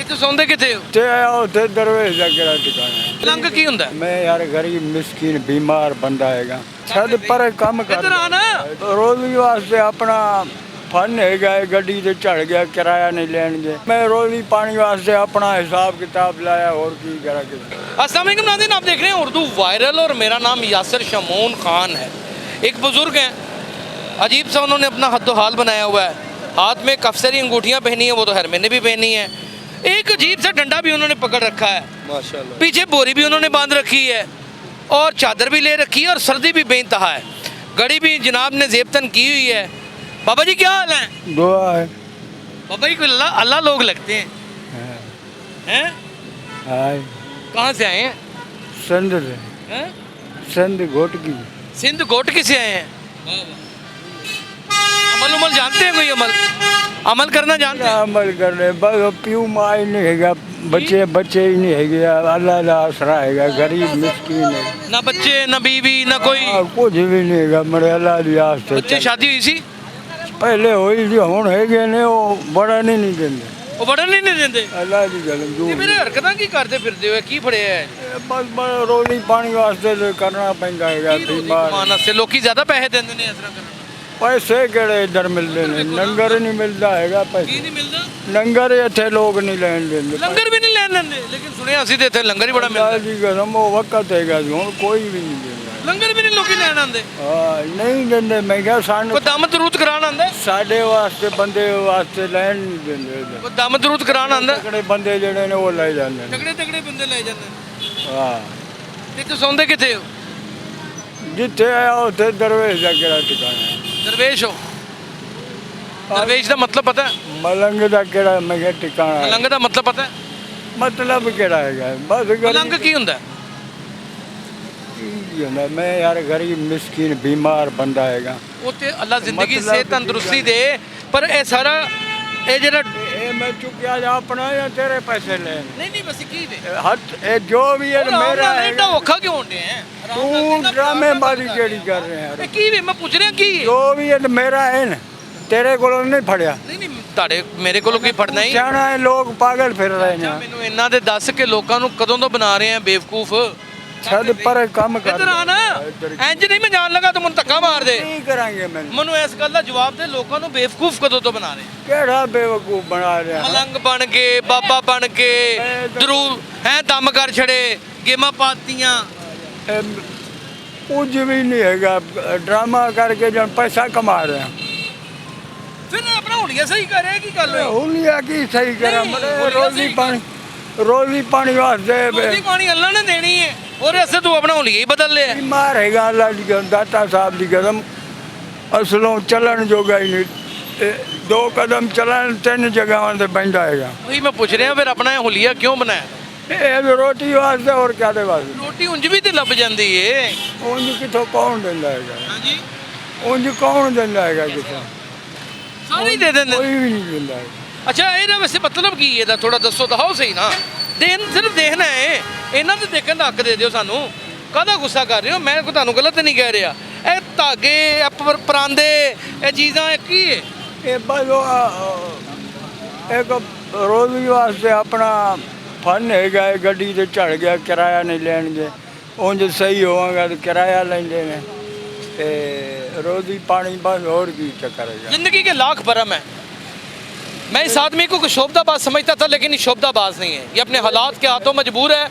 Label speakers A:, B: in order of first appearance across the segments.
A: ਤੇ ਸੌਂਦੇ ਕਿੱਥੇ ਹੋ?
B: ਤੇ ਉੱਥੇ ਦਰਵੇਸ਼ ਦਾ ਕਿਹੜਾ ਟਿਕਾਣਾ ਹੈ?
A: ਮਲੰਗ ਕੀ ਹੁੰਦਾ?
B: ਮੈਂ ਯਾਰ ਗਰੀਬ ਮਿਸਕੀਨ ਬਿਮਾਰ ਬੰਦਾ ਹੈਗਾ, ਸਾਡੇ ਪਰ ਕੰਮ ਕਰ
A: ਇੱਧਰ ਆ ਨਾ।
B: ਰੋਜ਼ੀ ਵਾਸਤੇ ਆਪਣਾ ਫਨ ਹੈਗਾ, ਗੱਡੀ ਤੇ ਝੜ ਗਿਆ, ਕਿਰਾਇਆ ਨਹੀਂ ਲੈਣਗੇ। मैं रोजी पानी वास्ते अपना हिसाब किताब लाया और की करा के।
A: अस्सलाम वालेकुम नाज़रीन, आप देख रहे हैं उर्दू वायरल और मेरा नाम यासिर शमून खान है। एक बुज़ुर्ग हैं, अजीब सा उन्होंने अपना हद्दो हाल बनाया हुआ है, हाथ में कफसरी अंगूठियाँ पहनी हैं, वो तो हर महीने भी पहनी हैं। एक अजीब सा डंडा भी उन्होंने पकड़ रखा है, माशाल्लाह। पीछे बोरी भी उन्होंने बांध रखी है और चादर भी ले रखी है और सर्दी भी बेइंतहा है। घड़ी भी जनाब ने जेबतन की हुई है। बाबा जी क्या हाल है?
B: दुआ है।
A: बाबा जी को अल्लाह अल्लाह लोग लगते हैं। हैं?
B: हाय
A: कहाँ से आए हैं?
B: सिंध से।
A: हैं?
B: सिंध घोटकी।
A: सिंध घोटकी से आए हैं। अमल उमल जानते हैं? कोई अमल अमल करना जानते हैं?
B: अमल कर रहे बस प्यू माई नहीं हैगा, बच्चे बच्चे ही नहीं हैगे, अल्लाह दा आसरा हैगा, गरीब मिस्कीन है।
A: ना बच्चे ना बीवी ना कोई?
B: कुछ भी नहीं हैगा, मेरे अल्लाह दी आस से।
A: बच्चे शादी हुई सी?
B: पहले हुई थी, हुण हैगे ने, वो बड़ा नहीं देंगे।
A: ਉਹ ਵੜਨ ਨਹੀਂ ਦਿੰਦੇ?
B: अल्लाह दी गलम
A: ਇਹ ਮੇਰੇ ਹਰਕਤਾਂ ਕੀ ਕਰਦੇ ਫਿਰਦੇ ਹੋ? ਕੀ ਫੜਿਆ ਹੈ?
B: बस रोजी पानी वास्ते तो करना पैंदा हैगा, बीमार
A: ਕਮਾਉਣ ਵਾਸਤੇ ਲੋਕੀ ਜ਼ਿਆਦਾ ਪੈਸੇ ਦਿੰਦੇ ਨੇ ਇਸ ਤਰ੍ਹਾਂ ਕਰਨ ਨੂੰ।
B: पैसे किहड़े इधर मिलते हैं? लंगर नहीं मिलता हैगा,
A: ਕੀ
B: पैसे
A: ਨਹੀਂ ਮਿਲਦਾ?
B: लंगर इत्थे लोग नहीं लैन देंगे।
A: ਲੰਗਰ ਵੀ ਨਹੀਂ ਲੈਣ ਦਿੰਦੇ, ਲੇਕਿਨ ਸੁਣਿਆ ਅਸੀਂ ਤੇ ਇੱਥੇ ਲੰਗਰ ਹੀ ਬੜਾ ਮਿਲਦਾ।
B: अल्लाह दी कसम वो वक्त हैगा, हुण कोई भी नहीं देंदा।
A: ਲੰਗਰ ਵੀ ਨਹੀਂ ਲੋਕੀ ਲੈਣ ਆਉਂਦੇ।
B: हाँ नहीं देंदे, मैं क्या सान
A: ਕੋਈ ਦਮ ਦਰੂਦ ਕਰਾਉਣ ਆਉਂਦਾ?
B: साडे वास्ते बंदे वास्ते लैन नहीं देंदे इधर।
A: ਕੋਈ दम ਦਰੂਦ ਕਰਾਉਣ ਆਉਂਦਾ?
B: तगड़े बंदे जेड़े ने वो ले जांदे ने।
A: ਤਗੜੇ ਤਗੜੇ ਬੰਦੇ ਲੈ ਜਾਂਦੇ ਨੇ।
B: हाँ
A: ਤੇ ਤੁਸੀਂ ਸੌਂਦੇ ਕਿੱਥੇ ਹੋ?
B: जिथे आया उथे दरवेश का किहड़ा ठिकाना है?
A: ਦਰਵੇਸ਼ ਹੋ? ਦਰਵੇਸ਼ ਦਾ ਮਤਲਬ ਪਤਾ ਹੈ?
B: मलंग का किहड़ा मैं क्या ठिकाना है?
A: ਮਲੰਗ ਦਾ ਮਤਲਬ ਪਤਾ ਹੈ?
B: मतलब किहड़ा हैगा? बस
A: ਮਲੰਗ ਕੀ ਹੁੰਦਾ ਹੈ?
B: मैं यार गरीब मिस्कीन बीमार बंदा हैगा।
A: ਉਹ ਤੇ ਅੱਲਾ ਜ਼ਿੰਦਗੀ
B: ਮਤਲਬ
A: ਸੇ ਤੰਦਰੁਸਤੀ ਦੇ, ਪਰ ਇਹ ਸਾਰਾ ਇਹ ਜਿਹੜਾ
B: ये मैं चुकिया जा अपना या तेरे पैसे ले?
A: ਨਹੀਂ ਨਹੀਂ ਬਸ ਕੀ ਵੇ
B: हट ये जो भी है मेरा है।
A: ਐਡਾ ਔਖਾ ਕਿਉਂ ਹੁੰਦੇ ਆ?
B: तू ड्रामेबाजी केड़ी कर रहे हैं?
A: ਇਹ ਕੀ ਵੇ ਮੈਂ ਪੁੱਛ ਰਿਹਾ ਕੀ?
B: जो भी है मेरा है ना, तेरे को नहीं फड़िया।
A: ਨਹੀਂ ਨਹੀਂ ਤੁਹਾਡੇ ਮੇਰੇ ਕੋਲੋਂ ਕੀ ਫੜਨਾ ਹੀ?
B: सियाना है, लोग पागल फिर रहे हैं।
A: ਮੈਨੂੰ ਇਹਨਾਂ ਦੇ ਦੱਸ ਕੇ ਲੋਕਾਂ ਨੂੰ ਕਦੋਂ ਤੋਂ ਬਣਾ ਰਹੇ ਆ ਬੇਵਕੂਫ।
B: छत पर काम कर।
A: ਇੱਧਰ ਆ ਨਾ, ਇੰਜ ਨਹੀਂ ਮੈਂ ਜਾਣ ਲੱਗਾ ਤੂੰ ਮੈਨੂੰ ਧੱਕਾ ਮਾਰ ਦੇ।
B: नहीं कराएंगे मैंने।
A: ਮੈਨੂੰ ਇਸ ਗੱਲ ਦਾ ਜਵਾਬ ਦੇ, ਲੋਕਾਂ ਨੂੰ ਬੇਵਕੂਫ ਕਦੋਂ ਤੋਂ ਬਣਾ ਰਹੇ?
B: केड़ा बेवकूफ बना रहे हैं?
A: ਮਲੰਗ ਬਣ ਕੇ, ਬਾਬਾ ਬਣ ਕੇ, ਦਰੂ ਹੈ ਦਮ ਕਰ ਛੜੇ, ਗੇਮਾਂ ਪਾਤੀਆਂ।
B: कुछ भी नहीं हैगा, ड्रामा करके जो पैसा कमा रहे हैं।
A: ਫਿਰ ਆਪਣਾ ਹੁਲੀਆ ਸਹੀ ਕਰ ਰਿਹਾ, ਕੀ ਗੱਲ ਹੋਈ?
B: हुलिया की सही करा
A: नहीं,
B: मरे
A: हुलिया
B: रोजी पानी वास्ते
A: ਰੋਟੀ ਪਾਣੀ ਅੱਲਾ ਨੇ ਦੇਣੀ ਹੈ, और ऐसे तू अपना हुलिया ही बदल ले।
B: बीमार हैगा, अल्लाह दी कसम, दाता साहब दी कसम, असलों चलन जोगा ही नहीं। 2 कदम चलन 3 जगह से बंदा हैगा।
A: वही मैं पूछ रहा, फिर अपना हुलिया क्यों बनाया?
B: ये रोटी वास्ते और क्या दे वास्ते?
A: रोटी उंज भी तो लभ जाती है।
B: उंज किथों कौन देंदा हैगा?
A: हाँ जी,
B: उंज कौन देंदा हैगा? किथों
A: सारे ही दे देंगे।
B: कोई भी नहीं देंदा हैगा।
A: अच्छा ਇਹਦਾ ਵੈਸੇ ਮਤਲਬ ਕੀ ਇਹਦਾ ਥੋੜਾ ਦੱਸੋ ਤਾਂ ਹੋ ਸਹੀ ਨਾ। ਦੇਣ ਸਿਰਫ ਦੇਖਣਾ ਹੈ, ਇਹਨਾਂ ਦੇ ਦੇਖਣ ਦਾ ਹੱਕ ਦੇ ਦਿਓ ਸਾਨੂੰ। ਕਾਹਦਾ ਗੁੱਸਾ ਕਰ ਰਹੇ ਹੋ? ਮੈਂ ਕੋਈ ਤੁਹਾਨੂੰ ਗਲਤ ਨਹੀਂ ਕਹਿ ਰਿਹਾ। ਇਹ ਧਾਗੇ, ਇਹ ਪਰਾਂਦੇ, ਇਹ ਚੀਜ਼ਾਂ ਇਹ ਕੀ ਹੈ?
B: ये बस एक रोजी वास्ते अपना फन हैगा, गड्डी ते झड़ गया, किराया नहीं लेंगे। उंज सही होगा तो किराया लेंगे ने, ते रोजी पानी बस और की चक्कर है।
A: जिंदगी के लाख भरम है। मैं इस आदमी को शोभदाबाज समझता था, लेकिन ये शोभदाबाज नहीं है। ये अपने हालात के हाथों मजबूर है।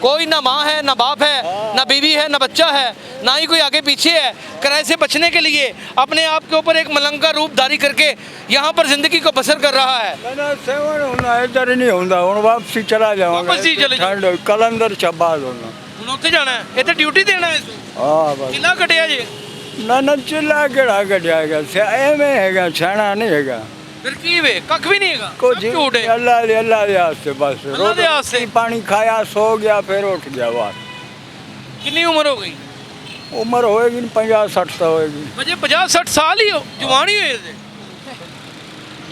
A: कोई ना माँ है, ना बाप है, ना बीवी है, ना बच्चा है, ना ही कोई आगे पीछे है। किराए से बचने के लिए अपने आप के ऊपर एक मलंग का रूप धारी करके यहाँ पर जिंदगी को बसर कर रहा है।
B: मैंने सेवन होना इधर नहीं होता, हूँ वापसी चला जाऊंगा।
A: वापसी चले जाओ।
B: ठंड कलंदर छबाज होना।
A: ਹੁਣ ਉੱਥੇ ਜਾਣਾ ਹੈ, ਇੱਥੇ ਡਿਊਟੀ ਦੇਣਾ ਹੈ।
B: हाँ बस
A: ਕਿਲਾ ਕਟਿਆ ਜੇ?
B: ना चिल्ला केड़ा कटियागा, एवं हैगा, छाना नहीं हैगा।
A: ਫਿਰ ਕੀ ਵੇ? ਕੱਖ ਵੀ ਨਹੀਂ ਹੈਗਾ,
B: कुछ
A: ਸਭ ਝੂਠ है।
B: अल्लाह दे वास्ते बस।
A: अल्लाह दे वास्ते।
B: रोटी पानी खाया, सो गया, फिर उठ गया बाहर।
A: ਕਿੰਨੀ ਉਮਰ ਹੋ ਗਈ?
B: उम्र होएगी 50-60 तो होएगी।
A: ਅਜੇ 50-60 ਸਾਲ ਹੀ ਹੋ, ਜਵਾਨ ਹੀ ਹੋਏ ਤੇ।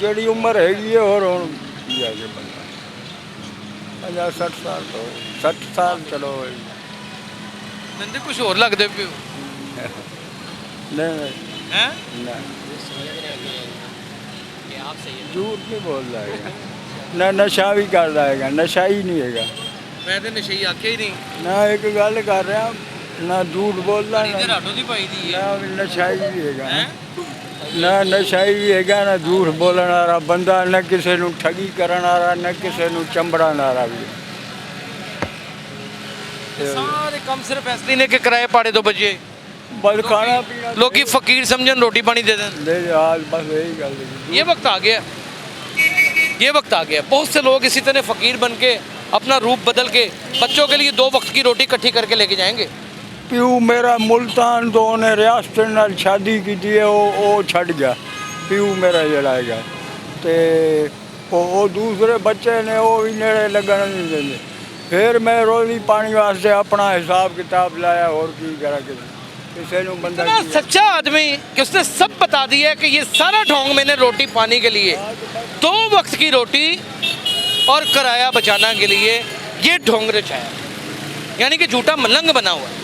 B: ਜਿਹੜੀ ਉਮਰ ਹੈਗੀ ਹੈ ਹੋਰ ਹੁਣ ਕੀ ਆ ਜੇ ਬੰਦਾ 50-60 ਸਾਲ ਤੋਂ 60 ਸਾਲ ਚਲੋ ਹੋਏਗੀ।
A: ਮੈਨੂੰ ਤੇ ਕੁਝ ਹੋਰ ਲੱਗਦੇ ਪਿਓ
B: नहीं
A: ਹੈ।
B: नहीं झूठ नहीं बोल रहा है। ਨਾ ਨਸ਼ਾ ਵੀ ਕਰਦਾ ਹੈਗਾ, ਨਸ਼ਾ ਹੀ ਨਹੀਂ ਹੈਗਾ।
A: ਮੈਂ ਤੇ ਨਸ਼ਈ ਆਖਿਆ ਹੀ ਨਹੀਂ।
B: ਨਾ ਇੱਕ ਗੱਲ ਕਰ ਰਿਹਾ, ਨਾ ਝੂਠ ਬੋਲਦਾ
A: ਇਹਦੇ
B: ਨਾ
A: ਰਾਡੋ ਦੀ ਪਾਈ ਦੀ ਹੈ
B: ਨਾ ਨਸ਼ਾਈ ਵੀ ਹੈਗਾ,
A: ਹੈ।
B: ਨਾ ਨਸ਼ਾਈ ਵੀ ਹੈਗਾ, ਨਾ ਝੂਠ ਬੋਲਣ ਵਾਲਾ ਬੰਦਾ, ਨਾ ਕਿਸੇ ਨੂੰ ਠੱਗੀ ਕਰਨ ਵਾਲਾ, ਨਾ ਕਿਸੇ ਨੂੰ ਚੰਬੜਨ ਵਾਲਾ ਵੀ।
A: ਸਾਰੇ ਕੰਮ ਸਿਰਫ ਇਸ ਲਈ ਨੇ ਕਿ ਕਿਰਾਏ ਪਾੜੇ ਤੋਂ ਬਚੇ।
B: ਬਸ ਖਾਣਾ ਪੀਣਾ
A: ਲੋਕੀ ਫਕੀਰ ਸਮਝਣ, ਰੋਟੀ ਪਾਣੀ ਦੇ ਦੇਣ।
B: ਦੇ ਹਾਲ बस यही गल है।
A: ये वक्त आ गया, ये वक्त आ गया। बहुत से लोग इसी तरह फकीर बन के अपना रूप बदल के बच्चों के लिए 2 वक्त की रोटी इकट्ठी करके लेके जाएंगे।
B: प्यू मेरा मुल्तान तो उन्हें रियासत नाल शादी की थी, वो छड़ गया प्यू मेरा जड़ा है। तो वो दूसरे बच्चे ने वो भी नेड़े लगन नहीं देंगे। फिर मैं रोज़ी पानी वास्ते अपना हिसाब किताब लाया, और की करा किसी ने बंदा
A: इतना सच्चा आदमी कि उसने सब बता दिया कि ये सारा ढोंग मैंने रोटी पानी के लिए, 2 वक्त की रोटी और किराया बचाना के लिए ये ढोंग रचाया। यानी कि झूठा मलंग बना हुआ है।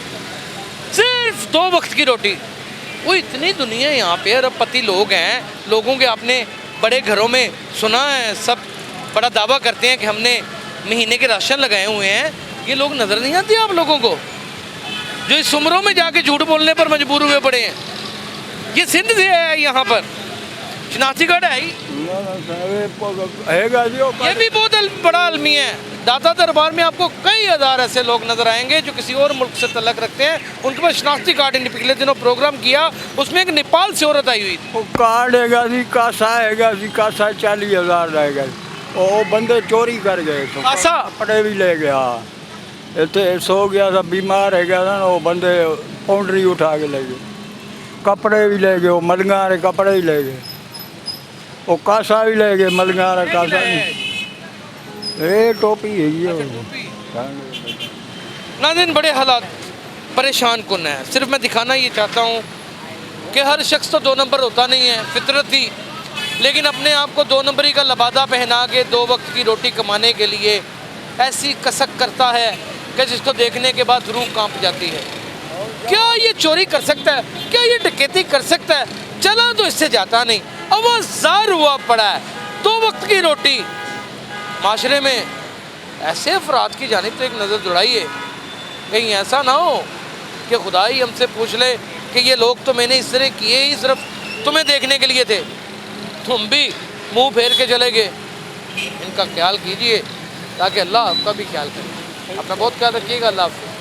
A: सिर्फ 2 वक्त की रोटी। वो इतनी दुनिया यहाँ पे अरबपति लोग हैं, लोगों के आपने बड़े घरों में सुना है, सब बड़ा दावा करते हैं कि हमने महीने के राशन लगाए हुए हैं। ये लोग नज़र नहीं आते आप लोगों को, जो इस उम्रों में जाके झूठ बोलने पर मजबूर हुए पड़े हैं। ये सिंध से है, यहाँ पर शनाख्तीगढ़ है ही।
B: हैगा जी,
A: ये भी बहुत बड़ा अलमी है। दाता दरबार में आपको कई हज़ार ऐसे लोग नजर आएंगे जो किसी और मुल्क से तल्लक रखते हैं, उनके पास शनाख्ती कार्ड नहीं। पिछले दिनों प्रोग्राम किया, उसमें एक नेपाल से औरत आई हुई थी।
B: वो कार्ड हैगा जी, कासा हैगा जी, कासा 40,000 रहेगा। वो बंदे चोरी कर गए तो
A: कासा?
B: कपड़े भी ले गया। इतने सो गया था, बीमार है गया था ना, वो बंदे पाउंड्री उठा के ले गए, कपड़े भी ले गए, वो मलंगारे कपड़े ही ले गए, वो कासा भी ले गए, मलंगारा कासा नहीं। ये टोपी है ये।
A: नाज़रीन, बड़े हालात परेशान कुन है। सिर्फ मैं दिखाना ये चाहता हूँ कि हर शख्स तो 2 नंबर होता नहीं है, फितरत थी, लेकिन अपने आप को 2 नंबरी का लबादा पहना के 2 वक्त की रोटी कमाने के लिए ऐसी कसक करता है कि जिसको देखने के बाद रूह कांप जाती है। क्या ये चोरी कर सकता है? क्या ये डकैती कर सकता है? चला तो इससे जाता नहीं, अवाज़ार हुआ पड़ा है। 2 वक्त की रोटी। माशरे में ऐसे अफराद की जानिब तो एक नज़र दौड़ाइए, कहीं ऐसा ना हो कि खुदा ही हमसे पूछ ले कि ये लोग तो मैंने इस तरह किए ही सिर्फ तुम्हें देखने के लिए थे, तुम भी मुंह फेर के चले गए। इनका ख्याल कीजिए ताकि अल्लाह आपका भी ख्याल करे। अपना बहुत ख्याल रखिएगा। अल्लाह हाफ़िज़।